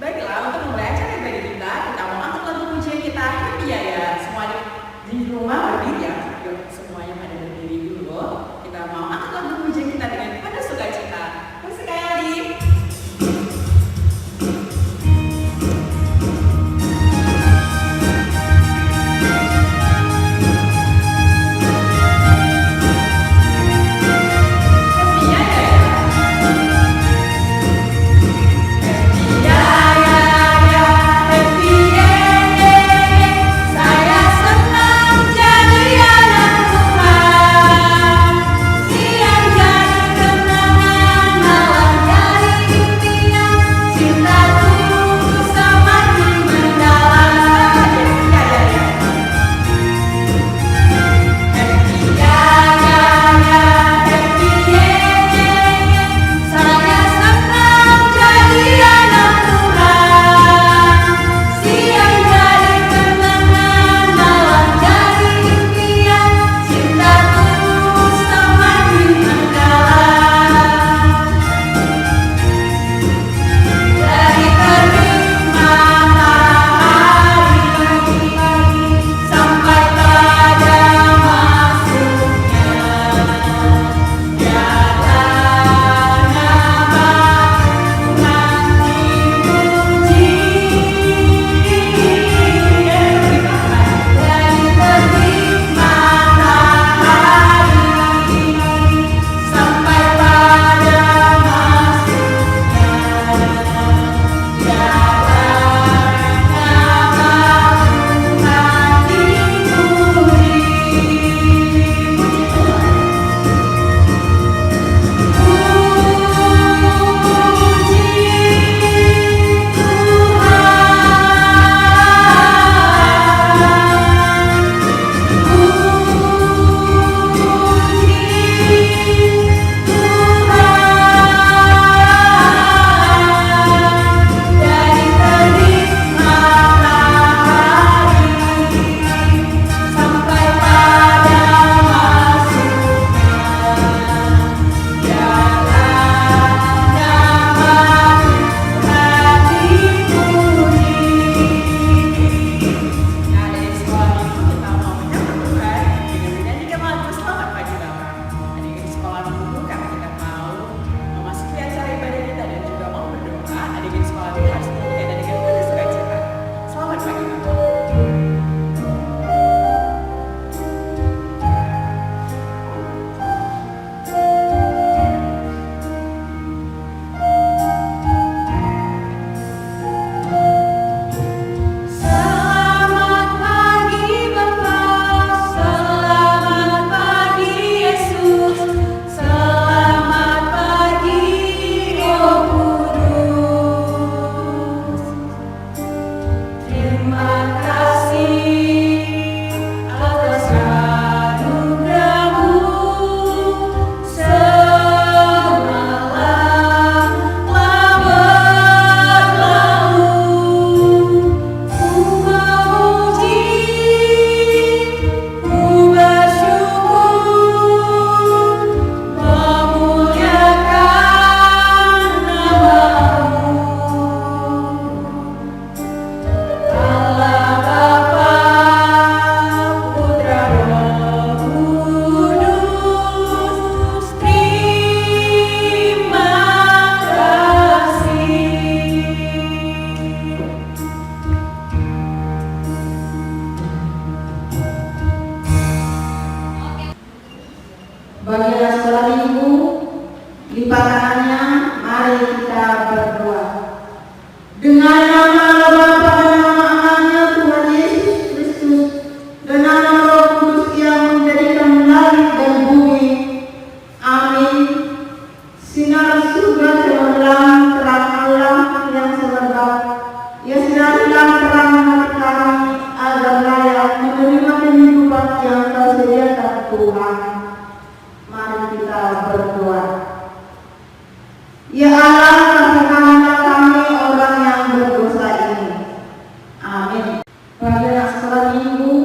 Baiklah, untuk memulai acara ibadah kita mau angkat lagu pujian kita Happy ya. Semua di rumah berdiri ya. Yuk, semuanya pada berdiri dulu. Kita mau angkat lagu pujian kita dengan penuh sukacita. Musik kali. Bagi yang sekolah minggu, lipat tangannya, mari kita berdoa. Dengan nama Bapa dan nama Anaknya Tuhan Yesus Kristus, dan nama Roh Kudus yang menjadikan langit dan bumi. Amin. Sinar surga cemerlang terang Allah yang semerbak, ya sinarlah terang hati kami agar layak menerima kehidupan yang tersediakan Tuhan. Mari kita berdoa. Ya Allah, kasihanilah kami orang yang berdosa ini. Amin. Bagi anak sekolah minggu,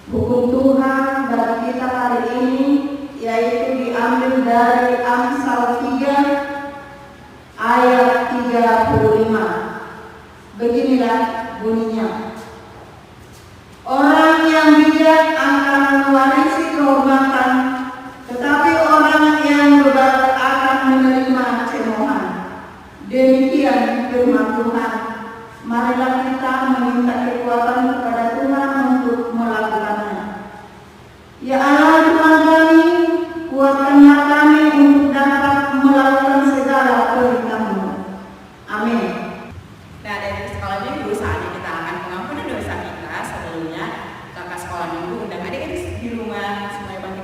hukum Tuhan bagi kita hari ini yaitu diambil dari Amsal 3 ayat 3 35. Beginilah bunyinya. Orang yang bijak akan mewarisi kehormatan, tetapi orang yang berbakti akan menerima cemoohan. Demikian firman Tuhan. Marilah kita meminta kekuatan kepada Tuhan untuk melakukannya. Ya Allah Tuhan kami, kuatkanlah kami untuk dapat melakukan segala perintah-Mu. Amin. Nah, dari sekolah minggu saatnya kita akan mengampuni dosa kita. Sebelumnya kakak sekolah minggu undang adik-adik di rumah semuanya bangkit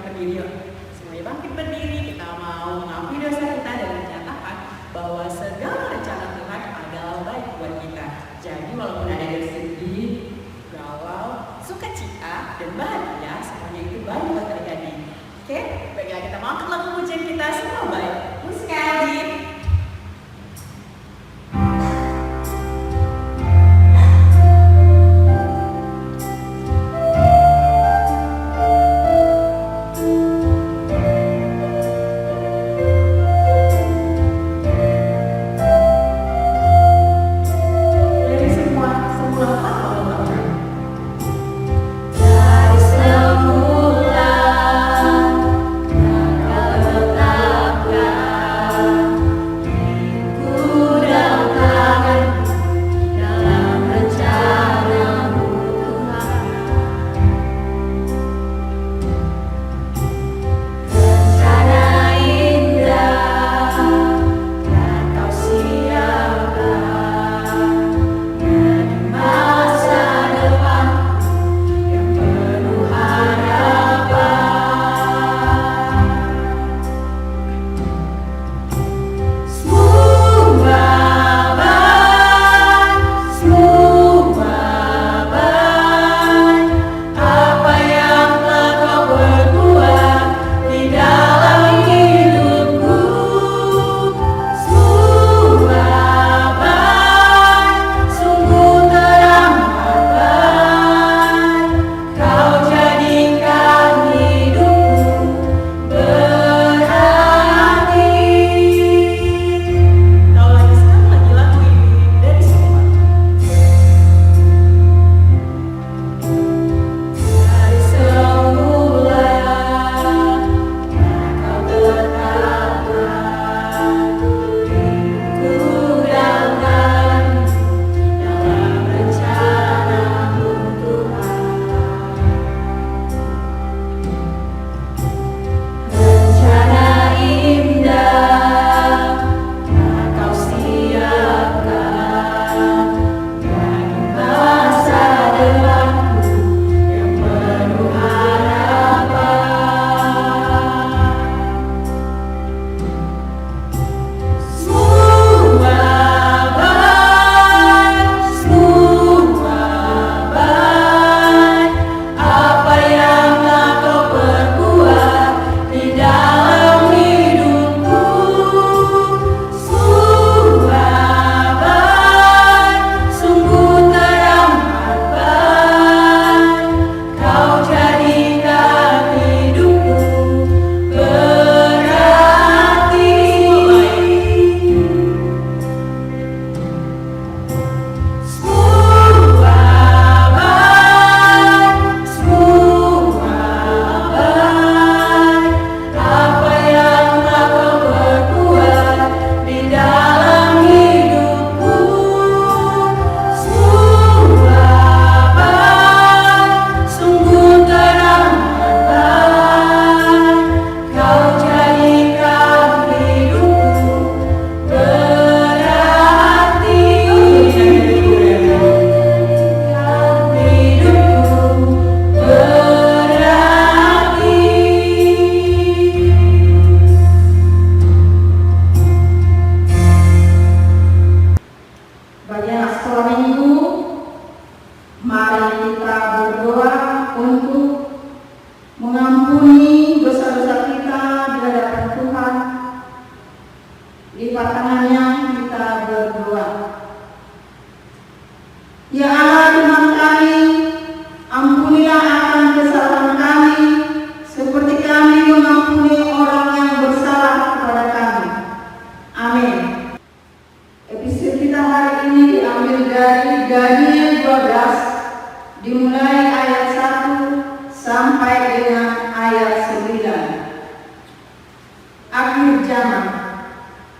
akhir zaman.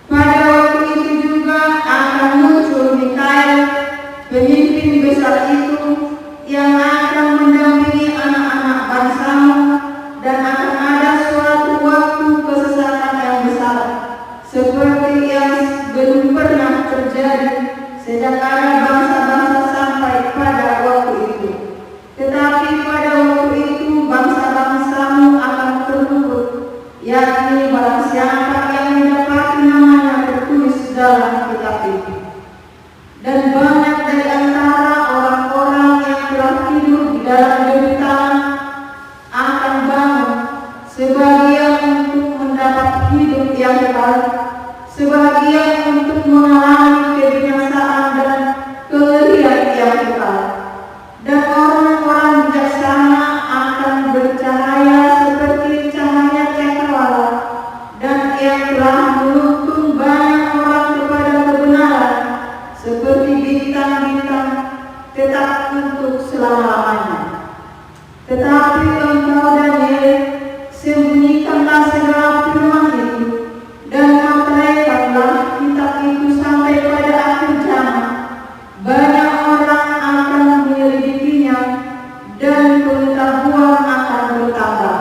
Pada waktu itu juga akan muncul Mikael, pemimpin besar itu, yang akan mendampingi anak-anak bangsamu, dan akan ada suatu waktu kesesatan yang besar, seperti yang belum pernah terjadi sejak ada bangsa-bangsa sampai pada waktu itu. Tetapi pada waktu itu bangsa-bangsamu akan terluput, yakni barang siapa yang mendapati namanya tertulis dalam kitab itu. Dan banyak dari antara orang-orang yang telah tidur di dalam derita akan bangun, sebagian untuk mendapat hidup yang kekal, sebagian untuk mengalami kebinasaan dan kengerian yang kekal. Dan orang-orang bijaksana akan bercahaya seperti cahaya cakrawala, dan yang telah menuntun banyak orang kepada kebenaran seperti bintang-bintang, tetap untuk selama-lamanya. Tetapi engkau Daniel, sembunyikanlah segala firman itu dan meteraikanlah kitab itu sampai pada akhir zaman. Banyak orang akan menyelidikinya dan pengetahuan akan bertambah.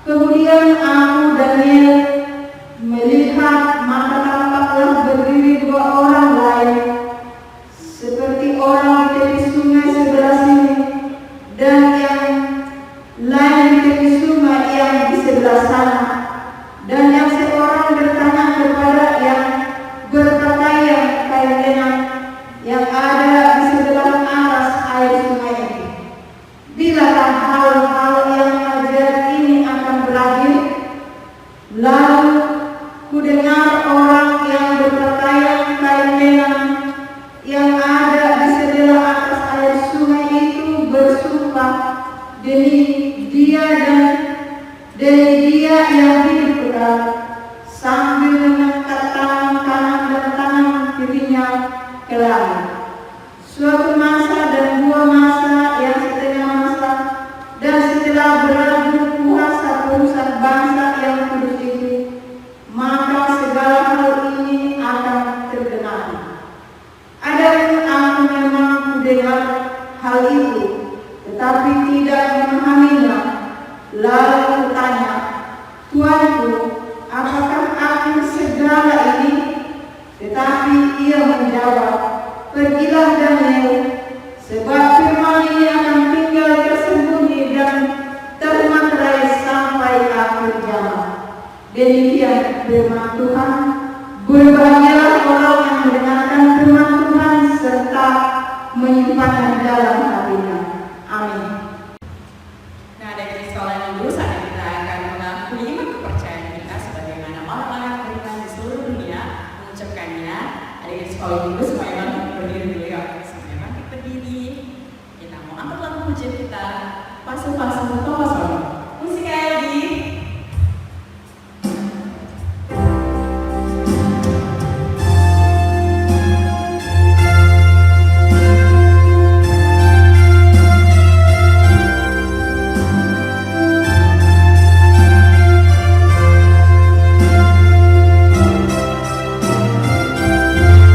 Kemudian aku Daniel melihat, maka tampaklah berdiri dua orang lain, seperti orang di tepi sungai sebelah sini, dan yang lain di tepi sungai yang di sebelah sana. Dan yang seorang bertanya kepada yang berpakaian kain lenan yang ada di sebelah atas air sungai itu, bilakah hal-hal yang ajaib ini akan berakhir? Lalu kudengar orang yang berpakaian kain lenan yang ada di sebelah atas air sungai itu bersumpah demi dia yang hidup kekal, sambil mengangkat tangan kanan dan tangan kirinya ke langit. Suatu masa dan dua masa yang setengah masa, dan setelah berlalu kuasa perusahaan bangsa yang kudus itu, maka segala hal ini akan tergenapi. Adapun aku memang mendengar hal itu, tetapi tidak memahaminya. Lalu tanya, Tuanku, apakah akhir segala ini? Tetapi ia menjawab, pergilah Daniel, sebab firman ini akan tinggal tersembunyi dan termaterai sampai akhir zaman. Demikian firman Tuhan. Berbahagialah orang yang mendengarkan firman Tuhan serta menyimpannya dalam hatinya. Amin. Nah, dari sekolah minggu saat kita akan mengakui iman kepercayaan kita sebagaimana orang-orang beriman di seluruh dunia mengucapkannya. Adik sekolah minggu supaya bangkit berdiri dulu ya. Supaya bangkit berdiri. Kita mau angkat lagu pujian kita. Pasu-pasu topas solo. Musik Edi.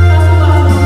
Pasu-pasu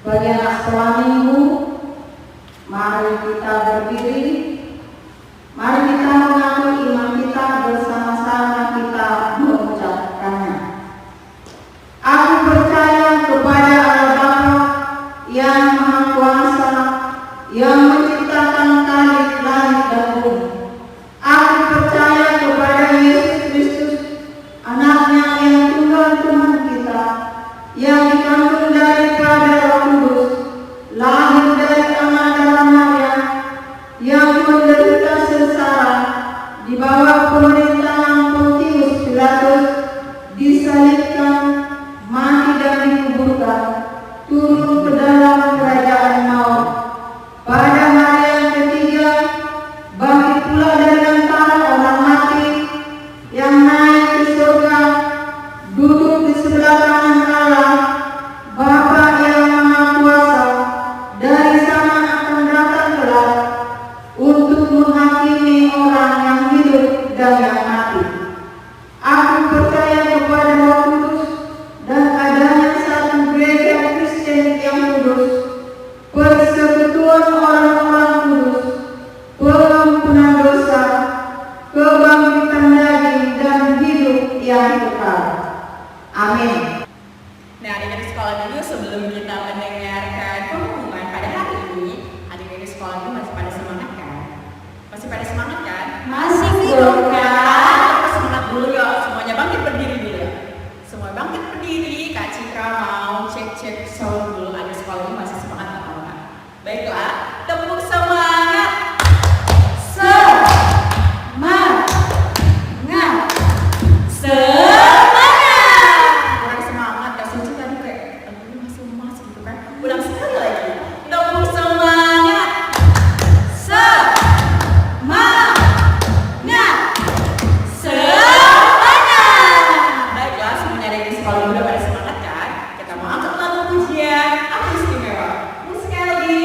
Bagi anak sekolah minggu, mari kita berdiri, mari kita mengakui iman kita bersama-sama kita mengucapkannya. Aku percaya kepada Allah Bapa yang Maha Kuasa, yang menciptakan langit dan bumi. Aku percaya kepada Yesus Kristus, anaknya yang tunggal Tuhan kita, yang dikandung daripada Roh Kudus, lahir dari anak dalam Maryam, yang menderita sengsara di bawah pemerintahan Pontius Pilatus, disalibkan, mati dan dikuburkan, turun ke dalam kerajaan maut. Pada hari yang ketiga, bangkit pula dari antara orang mati, yang naik ke surga, duduk di sebelah kanan Allah, Bapa yang Maha Kuasa. Dari sana akan datang kelak untuk menghakimi orang yang hidup dan yang mati. Aku percaya kepada Roh Kudus dan adanya satu gereja Kristen yang kudus, persekutuan orang-orang kudus, pengampunan dosa, kebangkitan daging dan hidup yang kekal. Amin. Nah, adik-adik sekolah minggu, sebelum kita mendengarkan pengumuman pada hari ini, adik-adik sekolah minggu masih pada semangat kan? Masih pada semangat kan? Masih dong, Kak. Kita semangat dulu yuk, semuanya bangkit berdiri dulu. Semua bangkit berdiri, Kak Citra mau cek sound dulu, adik sekolah minggu masih semangat atau enggak? Baiklah, tepuk semangat. Semangat. Kurang semangat, Kak Suci tadi kayak aduh masih lemas gitu kan. Ulang sekali lagi. Tepuk semangat. Semangat. Baiklah, semuanya ada di sekolah udah pada semangat kan? Kita mau angkat lagu pujian apa istimewa? Sekali.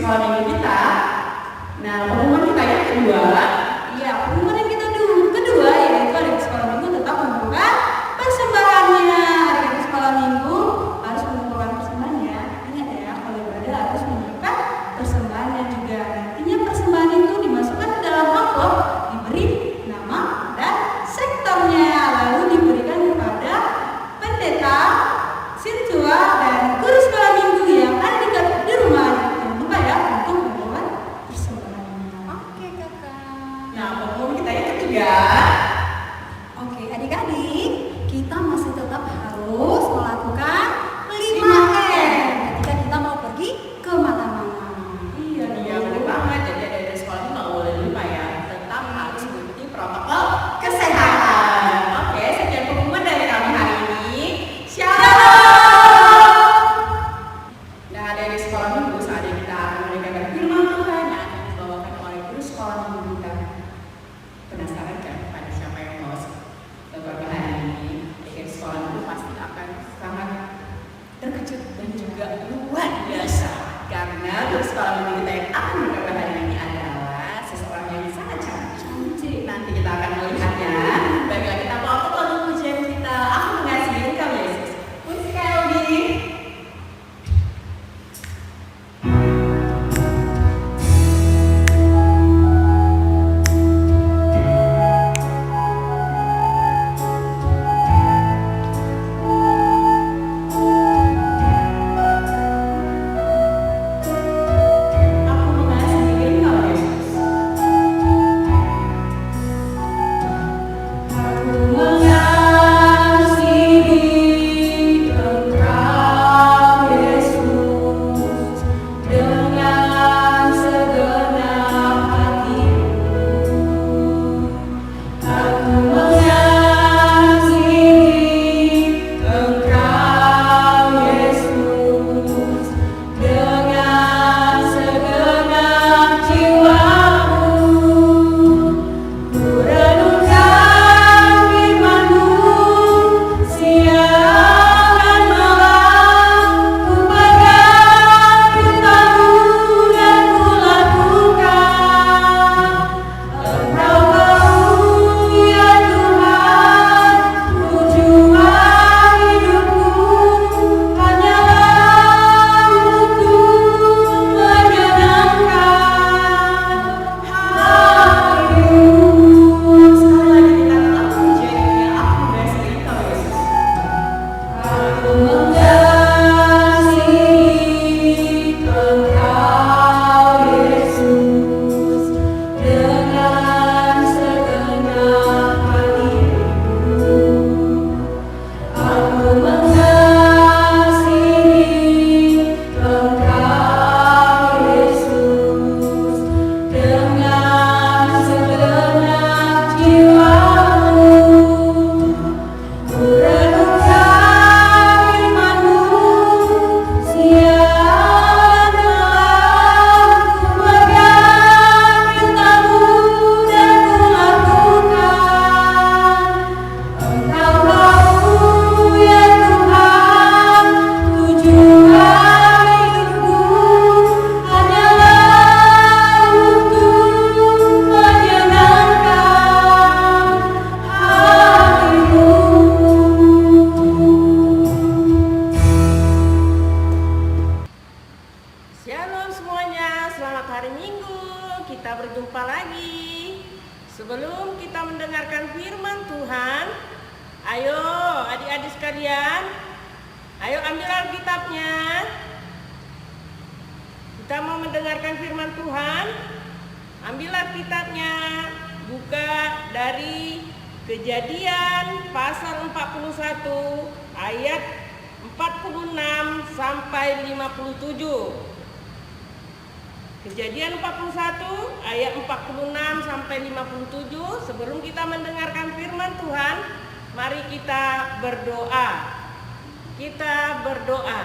sekolah minggu kita. Nah, pengumuman kita yang kedua, umum kita yang ketiga. Oke, adik-adik, kita masih tetap harus melakukan 5M ketika kita mau pergi kemana-mana. Iya nih, ya benar banget. Jadi dari sekolah itu nggak boleh lupa ya, tetap harus mengikuti protokol kesehatan. Oke, sekian pengumuman dari kami hari ini. Shalom. Nah, dari sekolah minggu saatnya kita akan mendengarkan firman Tuhan yang akan dibawakan oleh guru sekolah minggu kita. Penasaran kan pada siapa yang mau beberapa hari ini? Adik sekolah minggu pasti akan sangat terkejut dan juga luar biasa karena guru sekolah minggu kita yang akan beberapa hari ini adalah seseorang yang sangat cantik. Nanti kita akan melihatnya. Baiklah, kita bawa ke lagu pujian kita. Aku mengasihi Engkau Yesus. Musik Eldi. Aku mengasihi Engkau Yesus. Shalom semuanya, selamat hari Minggu. Kita berjumpa lagi. Sebelum kita mendengarkan firman Tuhan, ayo adik-adik sekalian, ayo ambil Alkitabnya. Kita mau mendengarkan firman Tuhan. Ambil Alkitabnya, buka dari Kejadian pasal 41 ayat 46 sampai 57. Kejadian 41 ayat 46 sampai 57. Sebelum kita mendengarkan firman Tuhan, mari kita berdoa. Kita berdoa.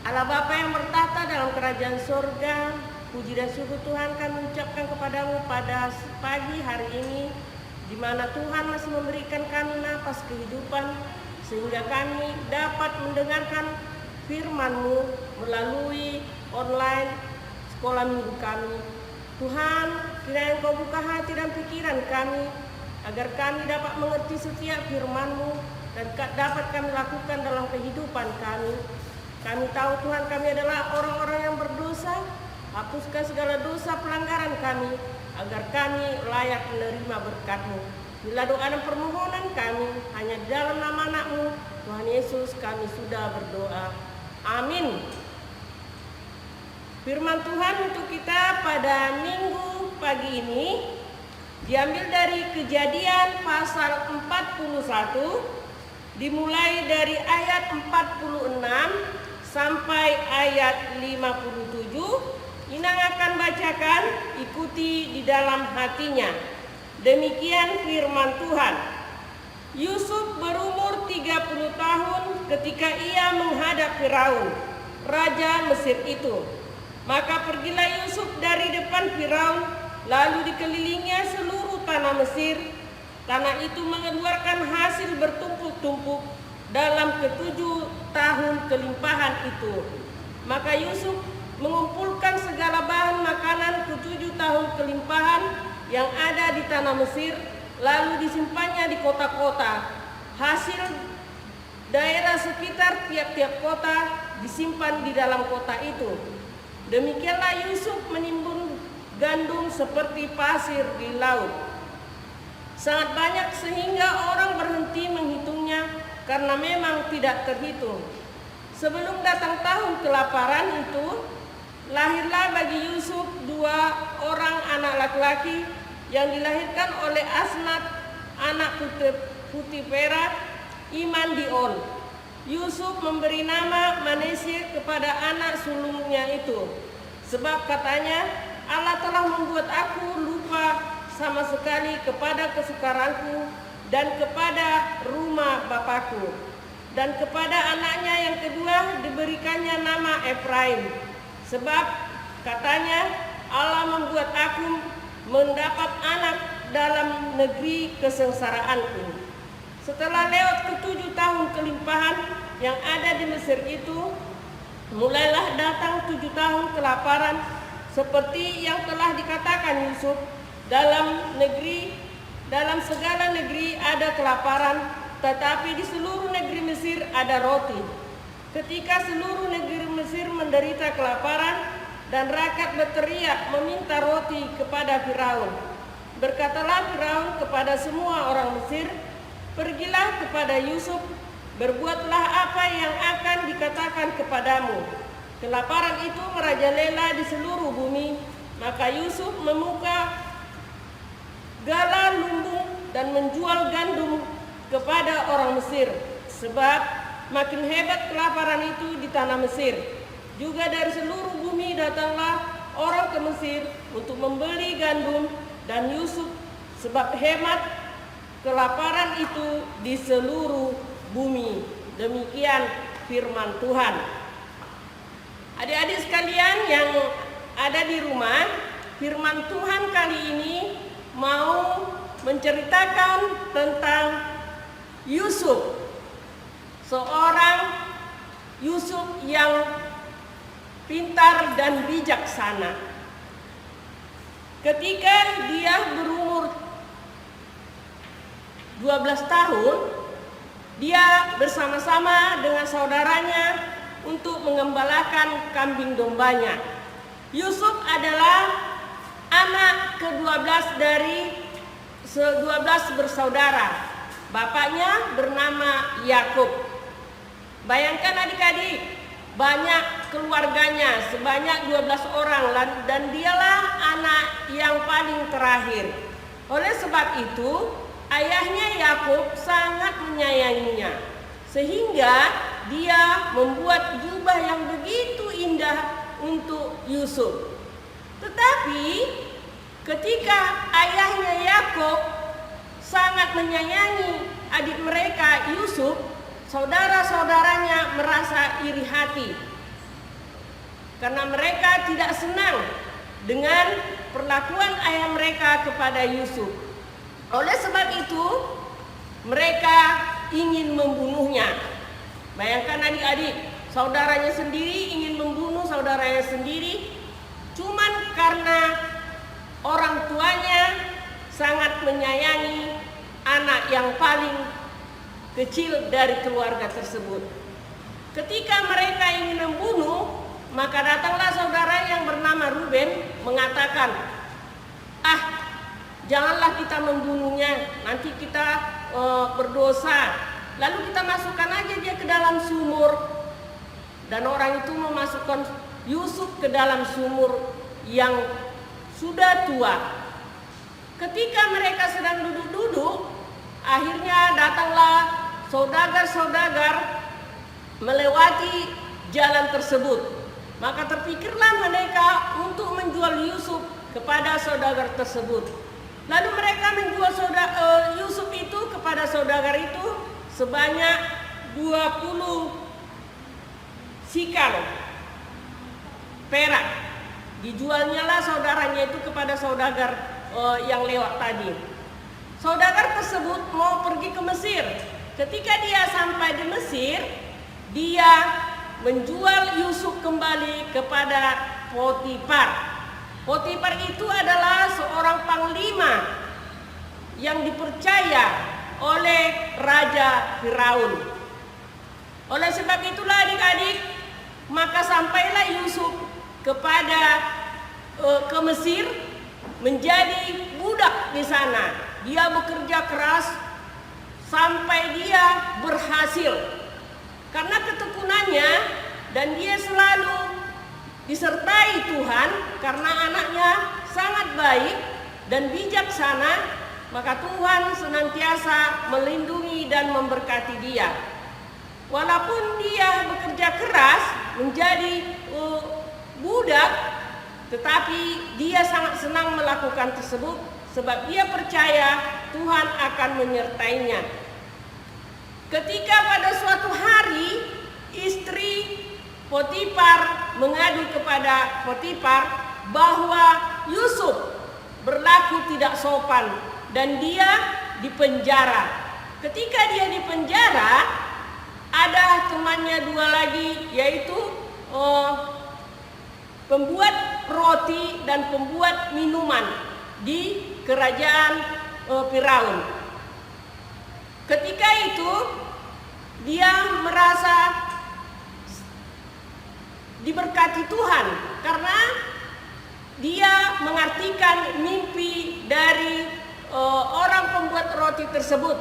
Allah Bapa yang bertata dalam kerajaan surga, puji dan syukur Tuhan kami ucapkan kepadamu pada pagi hari ini, di mana Tuhan masih memberikan kami nafas kehidupan, sehingga kami dapat mendengarkan firman-Mu melalui online sekolah minggu kami. Tuhan, kiranya Engkau buka hati dan pikiran kami, agar kami dapat mengerti setiap firman-Mu dan dapat kami lakukan dalam kehidupan kami. Kami tahu Tuhan, kami adalah orang-orang yang berdosa. Hapuskan segala dosa pelanggaran kami, agar kami layak menerima berkat-Mu. Bila doa dan permohonan kami hanya dalam nama anak-Mu, Tuhan Yesus, kami sudah berdoa. Amin. Firman Tuhan untuk kita pada minggu pagi ini Diambil dari Kejadian pasal 41, dimulai dari ayat 46 sampai ayat 57. Inang akan bacakan, ikuti di dalam hatinya. Demikian firman Tuhan. Yusuf berumur 30 tahun ketika ia menghadap Firaun, raja Mesir itu. Maka pergilah Yusuf dari depan Firaun, lalu dikelilinginya seluruh tanah Mesir. Tanah itu mengeluarkan hasil bertumpuk-tumpuk dalam ke-7 tahun kelimpahan itu. Maka Yusuf mengumpulkan segala bahan makanan ke-7 tahun kelimpahan yang ada di tanah Mesir, lalu disimpannya di kota-kota. Hasil daerah sekitar tiap-tiap kota disimpan di dalam kota itu. Demikianlah Yusuf menimbun gandum seperti pasir di laut. Sangat banyak sehingga orang berhenti menghitungnya karena memang tidak terhitung. Sebelum datang tahun kelaparan itu, lahirlah bagi Yusuf 2 orang anak laki-laki yang dilahirkan oleh Asnat, anak Putifera, Iman Dion. Yusuf memberi nama Manasye kepada anak sulungnya itu, sebab katanya, Allah telah membuat aku lupa sama sekali kepada kesukaranku dan kepada rumah bapakku. Dan kepada anaknya yang kedua diberikannya nama Efraim, sebab katanya, Allah membuat aku mendapat anak dalam negeri kesengsaraanku. Setelah lewat ke-7 tahun kelimpahan yang ada di Mesir itu, mulailah datang 7 tahun kelaparan seperti yang telah dikatakan Yusuf. Dalam segala negeri ada kelaparan, tetapi di seluruh negeri Mesir ada roti. Ketika seluruh negeri Mesir menderita kelaparan dan rakyat berteriak meminta roti kepada Firaun, berkatalah Firaun kepada semua orang Mesir, pergilah kepada Yusuf, berbuatlah apa yang akan dikatakan kepadamu. Kelaparan itu merajalela di seluruh bumi. Maka Yusuf membuka gala lumbung dan menjual gandum kepada orang Mesir, sebab makin hebat kelaparan itu di tanah Mesir. Juga dari seluruh bumi datanglah orang ke Mesir untuk membeli gandum dan Yusuf, sebab hemat kelaparan itu di seluruh bumi. Demikian firman Tuhan. Adik-adik sekalian yang ada di rumah, firman Tuhan kali ini mau menceritakan tentang Yusuf, seorang Yusuf yang pintar dan bijaksana. Ketika dia berumur 12 tahun, dia bersama-sama dengan saudaranya untuk mengembalakan kambing dombanya. Yusuf adalah anak ke-12 dari 12 bersaudara. Bapaknya bernama Yakub. Bayangkan adik-adik, banyak keluarganya, sebanyak 12 orang, dan dialah anak yang paling terakhir. Oleh sebab itu, ayahnya Yakub sangat menyayanginya, sehingga dia membuat jubah yang begitu indah untuk Yusuf. Tetapi ketika ayahnya Yakub sangat menyayangi adik mereka Yusuf, saudara-saudaranya merasa iri hati karena mereka tidak senang dengan perlakuan ayah mereka kepada Yusuf. Oleh sebab itu, mereka ingin membunuhnya. Bayangkan adik-adik, saudaranya sendiri ingin membunuh saudaranya sendiri, cuman karena orang tuanya sangat menyayangi anak yang paling kecil dari keluarga tersebut. Ketika mereka ingin membunuh, maka datanglah saudara yang bernama Ruben mengatakan, janganlah kita membunuhnya, nanti kita berdosa. Lalu kita masukkan aja dia ke dalam sumur. Dan orang itu memasukkan Yusuf ke dalam sumur yang sudah tua. Ketika mereka sedang duduk-duduk, akhirnya datanglah saudagar-saudagar melewati jalan tersebut. Maka terpikirlah mereka untuk menjual Yusuf kepada saudagar tersebut. Lalu mereka menjual Yusuf itu kepada saudagar itu sebanyak 20 sikal perak. Dijualnya lah saudaranya itu kepada saudagar yang lewat tadi. Saudagar tersebut mau pergi ke Mesir. Ketika dia sampai di Mesir, dia menjual Yusuf kembali kepada Potifar. Potifar itu adalah seorang panglima yang dipercaya oleh Raja Firaun. Oleh sebab itulah adik-adik, maka sampailah Yusuf ke Mesir menjadi budak di sana. Dia bekerja keras sampai dia berhasil. Karena ketekunannya dan dia selalu disertai Tuhan karena anaknya sangat baik dan bijaksana, maka Tuhan senantiasa melindungi dan memberkati dia. Walaupun dia bekerja keras menjadi budak, tetapi dia sangat senang melakukan tersebut sebab dia percaya Tuhan akan menyertainya. Ketika pada suatu hari istri Potifar mengadu kepada Potifar bahwa Yusuf berlaku tidak sopan dan dia dipenjara. Ketika dia dipenjara, ada temannya dua lagi, yaitu pembuat roti dan pembuat minuman di kerajaan Firaun. Ketika itu dia merasa diberkati Tuhan karena dia mengartikan mimpi dari orang pembuat roti tersebut.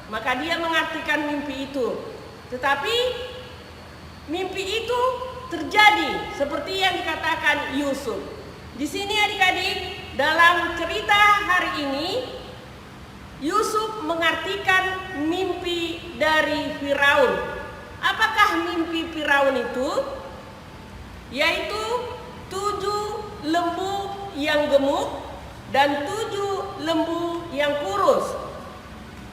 Maka dia mengartikan mimpi itu. Tetapi mimpi itu terjadi seperti yang dikatakan Yusuf. Di sini adik-adik, dalam cerita hari ini Yusuf mengartikan mimpi dari Firaun. Apakah mimpi Firaun itu? Yaitu 7 lembu yang gemuk dan 7 lembu yang kurus,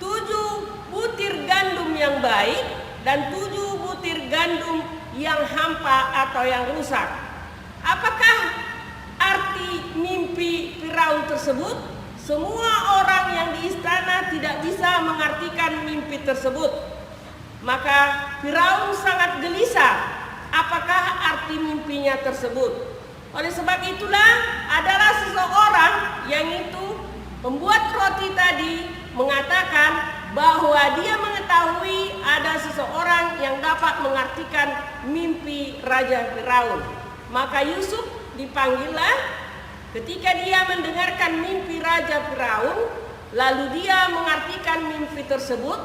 7 butir gandum yang baik dan 7 butir gandum yang hampa atau yang rusak. Apakah arti mimpi Firaun tersebut? Semua orang yang di istana tidak bisa mengartikan mimpi tersebut. Maka Firaun sangat gelisah apakah arti mimpinya tersebut. Oleh sebab itulah adalah seseorang yang itu membuat roti tadi mengatakan bahwa dia mengetahui ada seseorang yang dapat mengartikan mimpi Raja Firaun. Maka Yusuf dipanggillah. Ketika dia mendengarkan mimpi Raja Firaun, lalu dia mengartikan mimpi tersebut,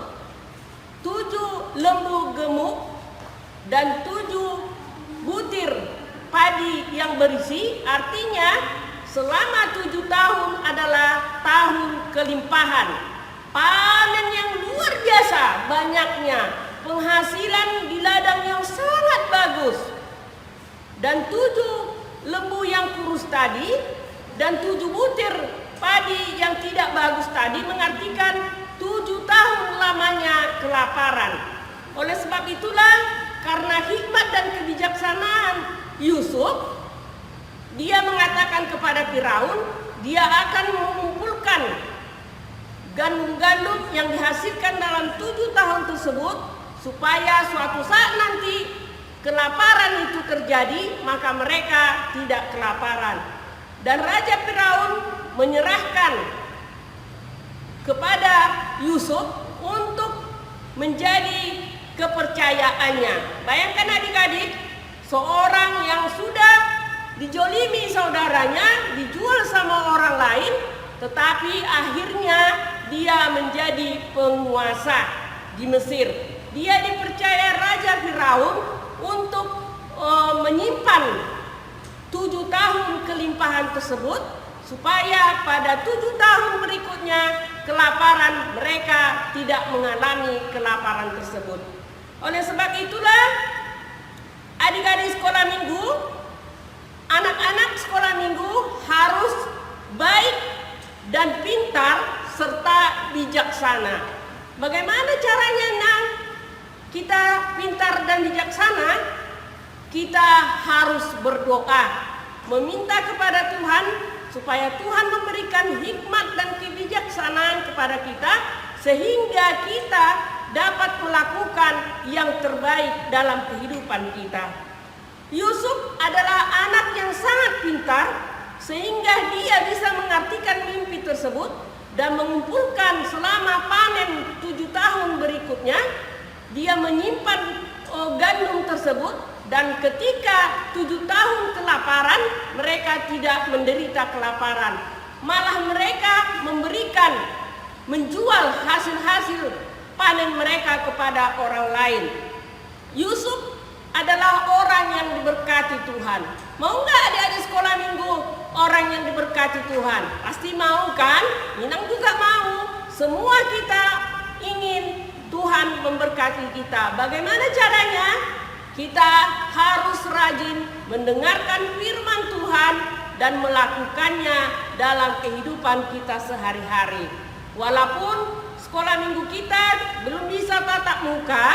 7 lembu gemuk dan 7 butir padi yang berisi, artinya selama 7 tahun adalah tahun kelimpahan. Panen yang luar biasa banyaknya, penghasilan di ladang yang sangat bagus. Dan 7 lembu yang kurus tadi dan 7 butir padi yang tidak bagus tadi mengartikan 7 tahun lamanya kelaparan. Oleh sebab itulah, karena hikmat dan kebijaksanaan Yusuf, dia mengatakan kepada Firaun, dia akan mengumpulkan gandum-gandum yang dihasilkan dalam 7 tahun tersebut, supaya suatu saat nanti kelaparan itu terjadi, maka mereka tidak kelaparan. Dan Raja Firaun menyerahkan kepada Yusuf untuk menjadi kepercayaannya. Bayangkan adik-adik, seorang yang sudah dijolimi saudaranya, dijual sama orang lain, tetapi akhirnya dia menjadi penguasa di Mesir. Dia dipercaya Raja Firaun untuk menyimpan 7 tahun kelimpahan tersebut, supaya pada 7 tahun berikutnya kelaparan mereka tidak mengalami kelaparan tersebut. Oleh sebab itulah adik-adik sekolah minggu, anak-anak sekolah minggu harus baik dan pintar serta bijaksana. Bagaimana caranya, Nang? Kita pintar dan bijaksana? Kita harus berdoa, meminta kepada Tuhan supaya Tuhan memberikan hikmat dan kebijaksanaan kepada kita sehingga kita dapat melakukan yang terbaik dalam kehidupan kita. Yusuf adalah anak yang sangat pintar sehingga dia bisa mengartikan mimpi tersebut dan mengumpulkan selama panen 7 tahun berikutnya. Dia menyimpan gandum tersebut dan ketika 7 tahun kelaparan mereka tidak menderita kelaparan. Malah mereka menjual hasil-hasil panen mereka kepada orang lain. Yusuf adalah orang yang diberkati Tuhan. Mau nggak adik-adik sekolah minggu orang yang diberkati Tuhan? Pasti mau kan? Minang juga mau. Semua kita ingin Tuhan memberkati kita. Bagaimana caranya? Kita harus rajin mendengarkan firman Tuhan dan melakukannya dalam kehidupan kita sehari-hari. Walaupun sekolah minggu kita belum bisa tatap muka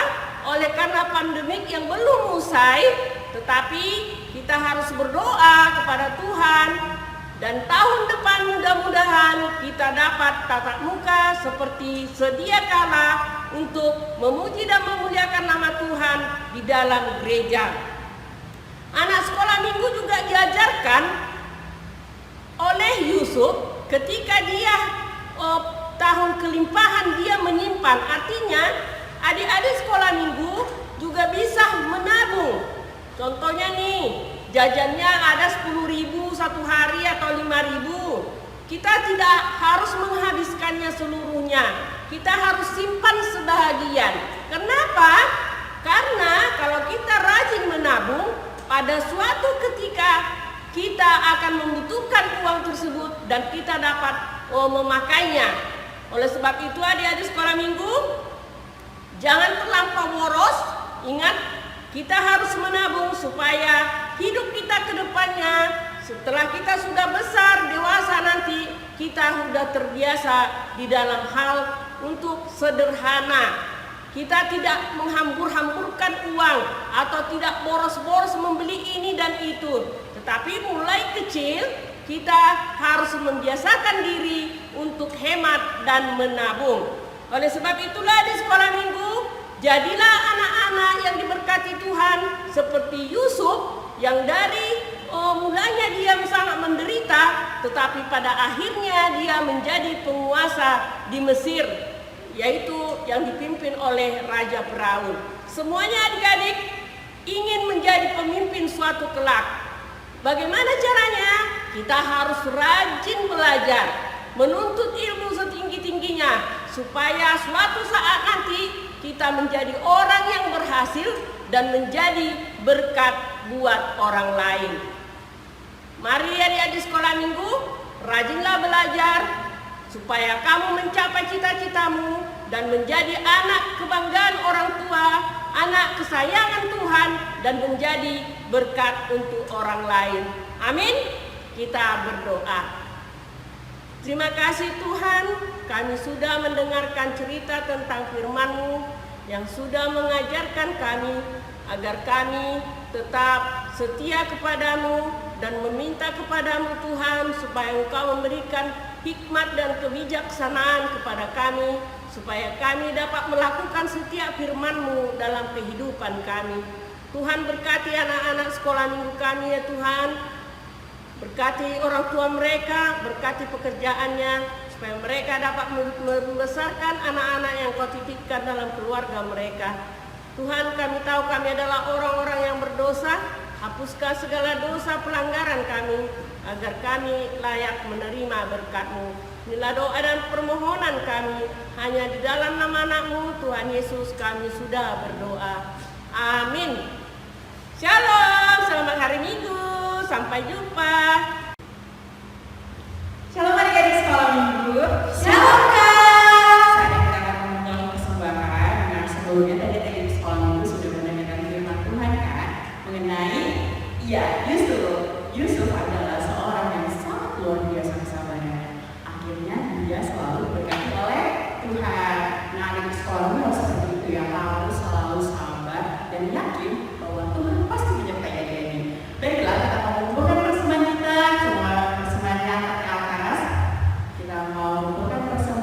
oleh karena pandemik yang belum usai, tetapi kita harus berdoa kepada Tuhan dan tahun depan mudah-mudahan kita dapat tatap muka seperti sedia kala untuk memuji dan memuliakan nama Tuhan di dalam gereja. Anak sekolah minggu juga diajarkan oleh Yusuf ketika dia tahun kelimpahan dia menyimpan. Artinya adik-adik sekolah minggu juga bisa menabung. Contohnya nih, jajannya ada 10.000 satu hari atau 5.000. Kita tidak harus menghabiskannya seluruhnya. Kita harus simpan sebahagian. Kenapa? Karena kalau kita rajin menabung, pada suatu ketika kita akan membutuhkan uang tersebut dan kita dapat memakainya. Oleh sebab itu adik-adik sekolah minggu, jangan terlampau boros. Ingat, kita harus menabung supaya hidup kita ke depannya, setelah kita sudah besar, dewasa nanti, kita sudah terbiasa di dalam hal untuk sederhana. Kita tidak menghambur-hamburkan uang atau tidak boros-boros membeli ini dan itu. Tetapi mulai kecil, kita harus membiasakan diri untuk hemat dan menabung. Oleh sebab itulah di sekolah minggu, jadilah anak-anak yang diberkati Tuhan seperti Yusuf yang dari mulanya dia sangat menderita, tetapi pada akhirnya dia menjadi penguasa di Mesir, yaitu yang dipimpin oleh Raja Firaun. Semuanya adik-adik ingin menjadi pemimpin suatu kelak. Bagaimana caranya? Kita harus rajin belajar, menuntut ilmu setinggi-tingginya, supaya suatu saat nanti kita menjadi orang yang berhasil dan menjadi berkat buat orang lain. Mari adik-adik sekolah minggu, rajinlah belajar supaya kamu mencapai cita-citamu dan menjadi anak kebanggaan orang tua, anak kesayangan Tuhan dan menjadi berkat untuk orang lain. Amin. Kita berdoa. Terima kasih Tuhan, kami sudah mendengarkan cerita tentang firman-Mu yang sudah mengajarkan kami agar kami tetap setia kepadamu dan meminta kepadamu Tuhan supaya Engkau memberikan hikmat dan kebijaksanaan kepada kami supaya kami dapat melakukan setiap firman-Mu dalam kehidupan kami. Tuhan berkati anak-anak sekolah minggu kami ya Tuhan, berkati orang tua mereka, berkati pekerjaannya supaya mereka dapat membesarkan anak-anak yang Kau titipkan dalam keluarga mereka. Tuhan, kami tahu kami adalah orang-orang yang berdosa. Hapuskan segala dosa pelanggaran kami agar kami layak menerima berkat-Mu. Inilah doa dan permohonan kami. Hanya di dalam nama anak-Mu Tuhan Yesus kami sudah berdoa. Amin. Shalom, selamat hari Minggu. Sampai jumpa. adik-adik sekolah minggu. Shalom Kak. Saatnya kita akan memulai persembahan. Nah, sebelumnya tadi adik-adik sekolah minggu sudah mendengarkan firman Tuhan kan mengenai Yusuf adalah seorang yang sangat luar biasa kesabaran. Akhirnya dia selalu diberkati oleh Tuhan. Nah, adik sekolah minggu harus seperti itu ya, harus selalu sabar dan yakin bahwa Tuhan pasti menyertai adik-adik. Baiklah, kita mau mengumpulkan persembahan kita, semua persembahan yang angkat ke atas. Kita mau mengumpulkan persembahan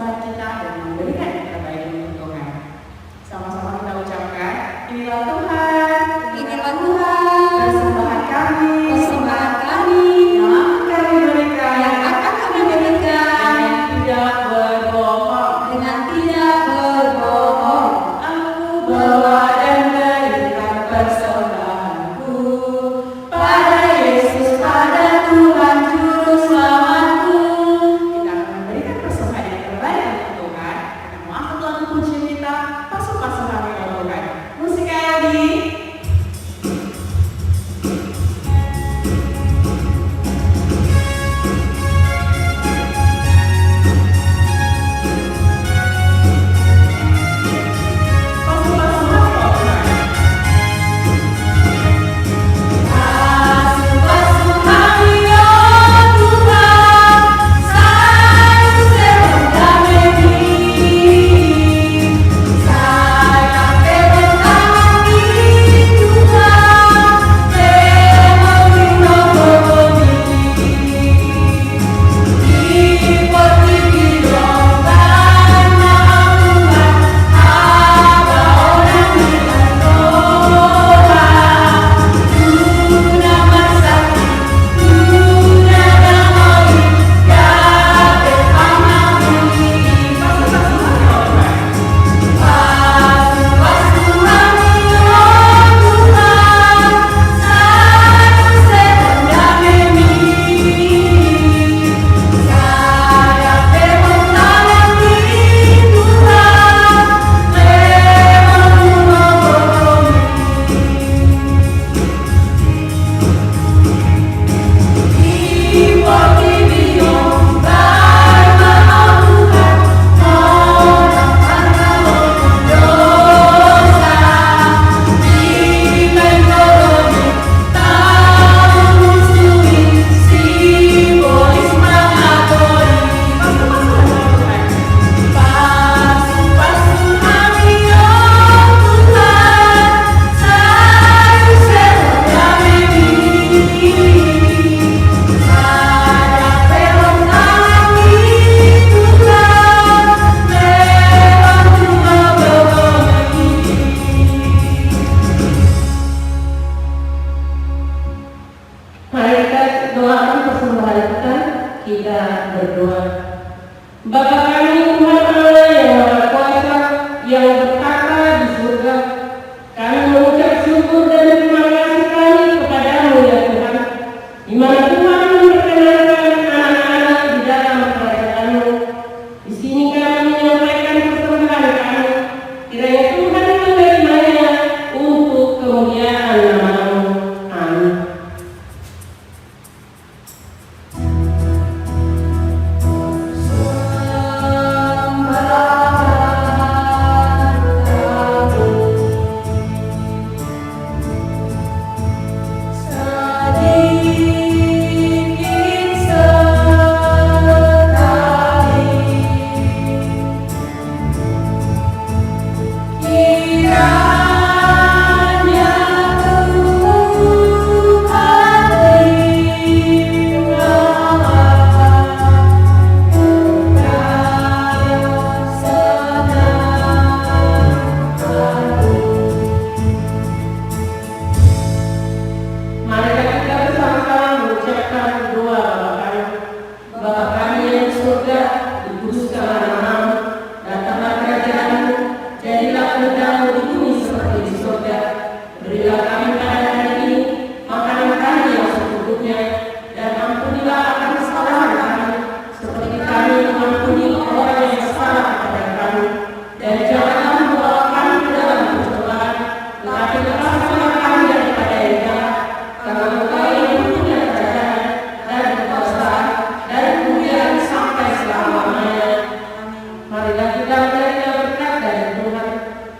Marilah kita mencari berkat dari Tuhan.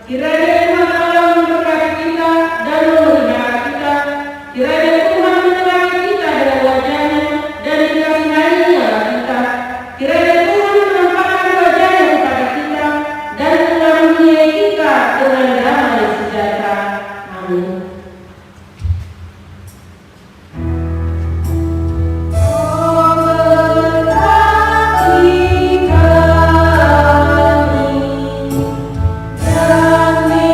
Kiranya Tuhan Allah memberkati kita dan memelihara kita. Kiranya Tuhan menerangi kita dengan wajahnya dan dikasihinya kita. Kiranya Tuhan menampakkan wajahnya kepada kita dan mengaruniai kita dengan damai sejahtera. Amin. Kami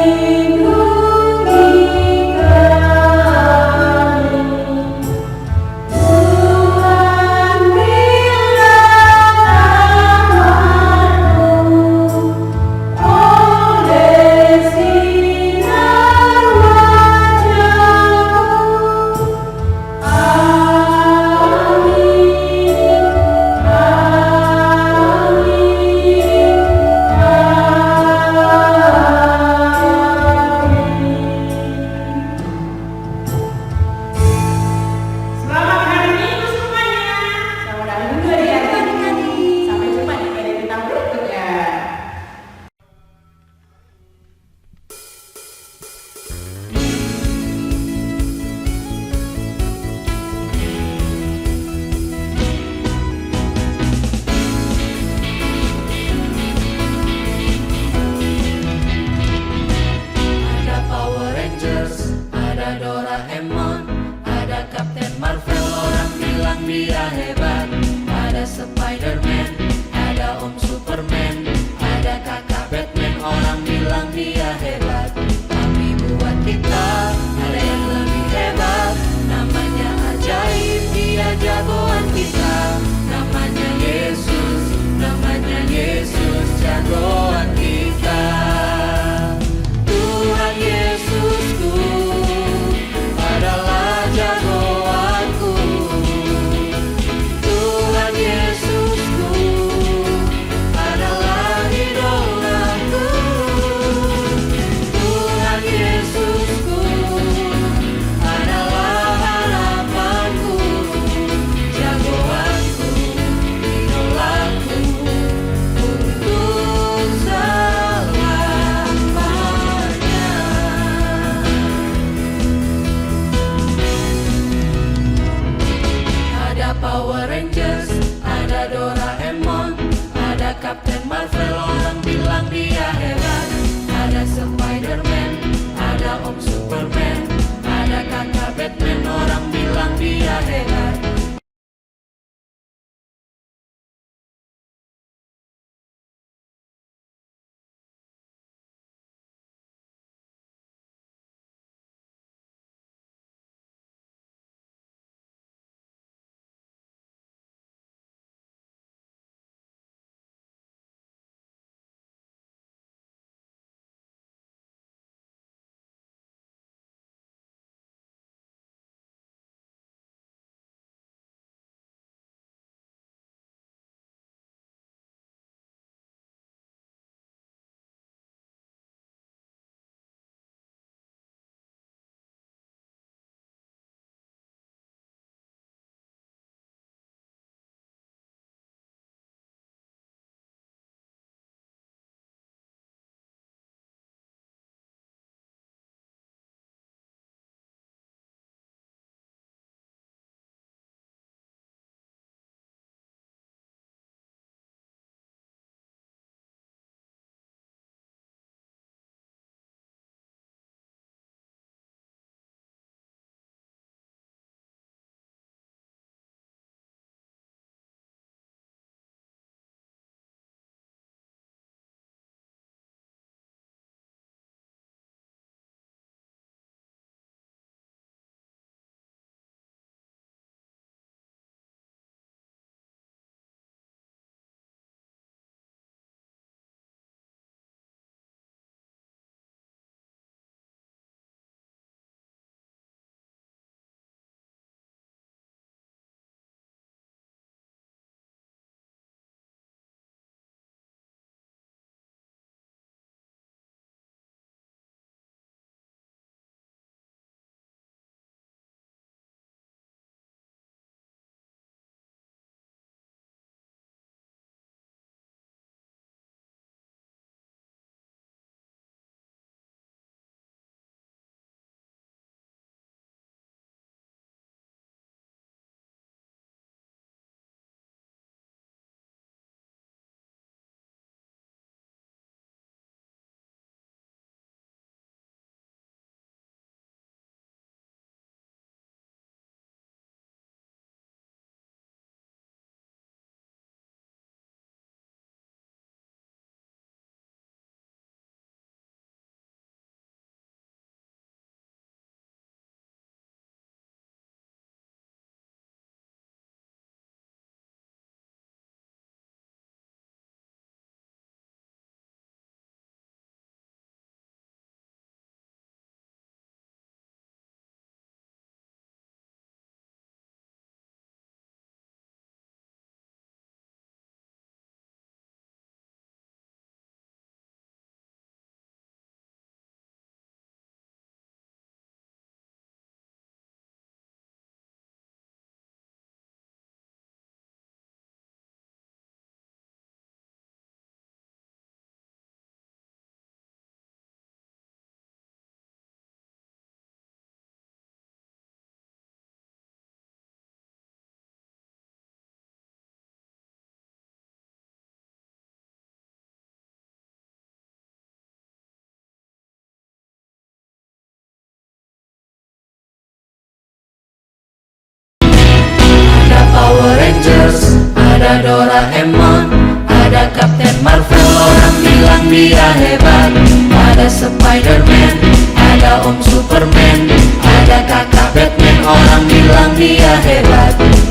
Doraemon, ada Kapten Marvel, orang bilang dia hebat. Ada Spider-Man, ada Om Superman, ada kakak Batman, orang bilang dia hebat.